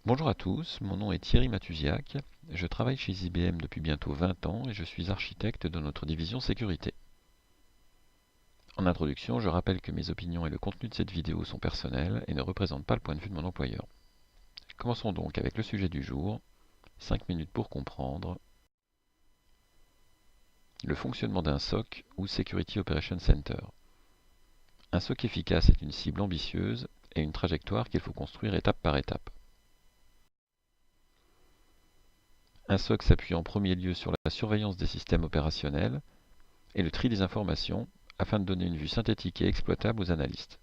Bonjour à tous, mon nom est Thierry Matusiak, je travaille chez IBM depuis bientôt 20 ans et je suis architecte de notre division sécurité. En introduction, je rappelle que mes opinions et le contenu de cette vidéo sont personnels et ne représentent pas le point de vue de mon employeur. Commençons donc avec le sujet du jour, 5 minutes pour comprendre le fonctionnement d'un SOC ou Security Operations Center. Un SOC efficace est une cible ambitieuse et une trajectoire qu'il faut construire étape par étape. Un SOC s'appuie en premier lieu sur la surveillance des systèmes opérationnels et le tri des informations afin de donner une vue synthétique et exploitable aux analystes.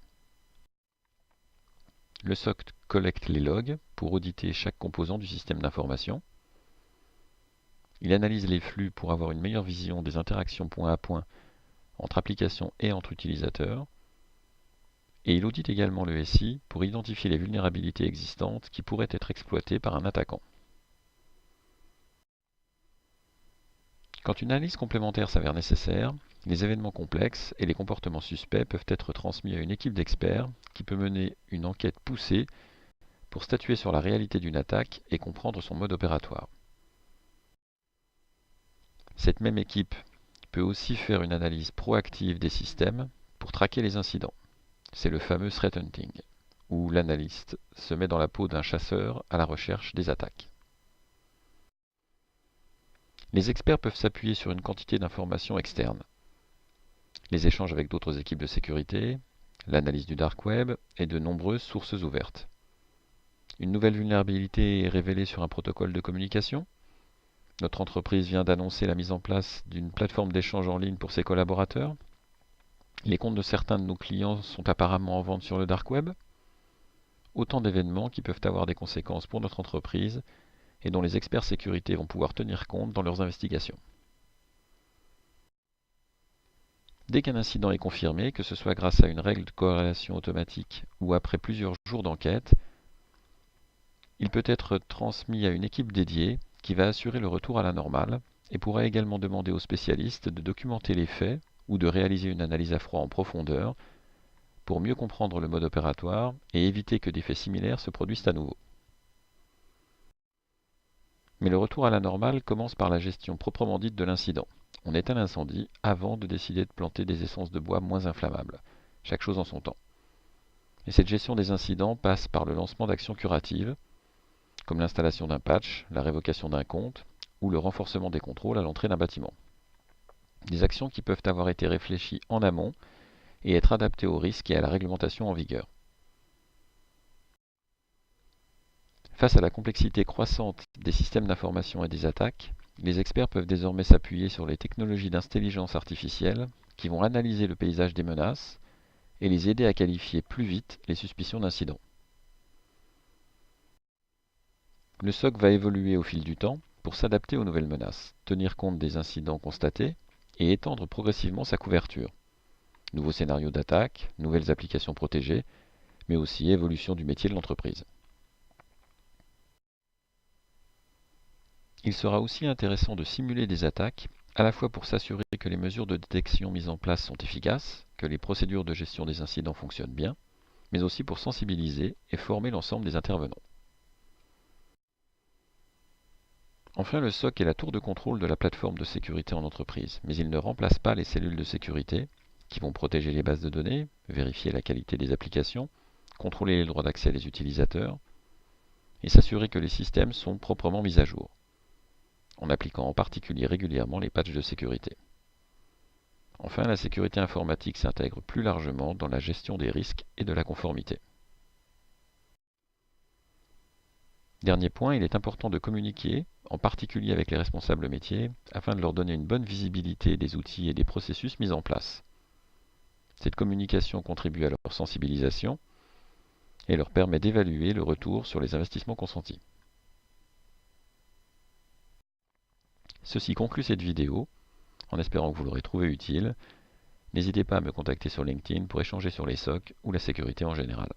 Le SOC collecte les logs pour auditer chaque composant du système d'information. Il analyse les flux pour avoir une meilleure vision des interactions point à point entre applications et entre utilisateurs. Et il audite également le SI pour identifier les vulnérabilités existantes qui pourraient être exploitées par un attaquant. Quand une analyse complémentaire s'avère nécessaire, les événements complexes et les comportements suspects peuvent être transmis à une équipe d'experts qui peut mener une enquête poussée pour statuer sur la réalité d'une attaque et comprendre son mode opératoire. Cette même équipe peut aussi faire une analyse proactive des systèmes pour traquer les incidents. C'est le fameux threat hunting, où l'analyste se met dans la peau d'un chasseur à la recherche des attaques. Les experts peuvent s'appuyer sur une quantité d'informations externes, les échanges avec d'autres équipes de sécurité, l'analyse du dark web et de nombreuses sources ouvertes. Une nouvelle vulnérabilité est révélée sur un protocole de communication. Notre entreprise vient d'annoncer la mise en place d'une plateforme d'échange en ligne pour ses collaborateurs. Les comptes de certains de nos clients sont apparemment en vente sur le dark web. Autant d'événements qui peuvent avoir des conséquences pour notre entreprise et dont les experts sécurité vont pouvoir tenir compte dans leurs investigations. Dès qu'un incident est confirmé, que ce soit grâce à une règle de corrélation automatique ou après plusieurs jours d'enquête, il peut être transmis à une équipe dédiée qui va assurer le retour à la normale et pourra également demander aux spécialistes de documenter les faits ou de réaliser une analyse à froid en profondeur pour mieux comprendre le mode opératoire et éviter que des faits similaires se produisent à nouveau. Mais le retour à la normale commence par la gestion proprement dite de l'incident. On éteint l'incendie avant de décider de planter des essences de bois moins inflammables. Chaque chose en son temps. Et cette gestion des incidents passe par le lancement d'actions curatives, comme l'installation d'un patch, la révocation d'un compte ou le renforcement des contrôles à l'entrée d'un bâtiment. Des actions qui peuvent avoir été réfléchies en amont et être adaptées aux risques et à la réglementation en vigueur. Face à la complexité croissante des systèmes d'information et des attaques, les experts peuvent désormais s'appuyer sur les technologies d'intelligence artificielle qui vont analyser le paysage des menaces et les aider à qualifier plus vite les suspicions d'incidents. Le SOC va évoluer au fil du temps pour s'adapter aux nouvelles menaces, tenir compte des incidents constatés et étendre progressivement sa couverture. Nouveaux scénarios d'attaque, nouvelles applications protégées, mais aussi évolution du métier de l'entreprise. Il sera aussi intéressant de simuler des attaques, à la fois pour s'assurer que les mesures de détection mises en place sont efficaces, que les procédures de gestion des incidents fonctionnent bien, mais aussi pour sensibiliser et former l'ensemble des intervenants. Enfin, le SOC est la tour de contrôle de la plateforme de sécurité en entreprise, mais il ne remplace pas les cellules de sécurité qui vont protéger les bases de données, vérifier la qualité des applications, contrôler les droits d'accès des utilisateurs et s'assurer que les systèmes sont proprement mis à jour, en appliquant en particulier régulièrement les patchs de sécurité. Enfin, la sécurité informatique s'intègre plus largement dans la gestion des risques et de la conformité. Dernier point, il est important de communiquer, en particulier avec les responsables métiers, afin de leur donner une bonne visibilité des outils et des processus mis en place. Cette communication contribue à leur sensibilisation et leur permet d'évaluer le retour sur les investissements consentis. Ceci conclut cette vidéo, en espérant que vous l'aurez trouvée utile. N'hésitez pas à me contacter sur LinkedIn pour échanger sur les SOC ou la sécurité en général.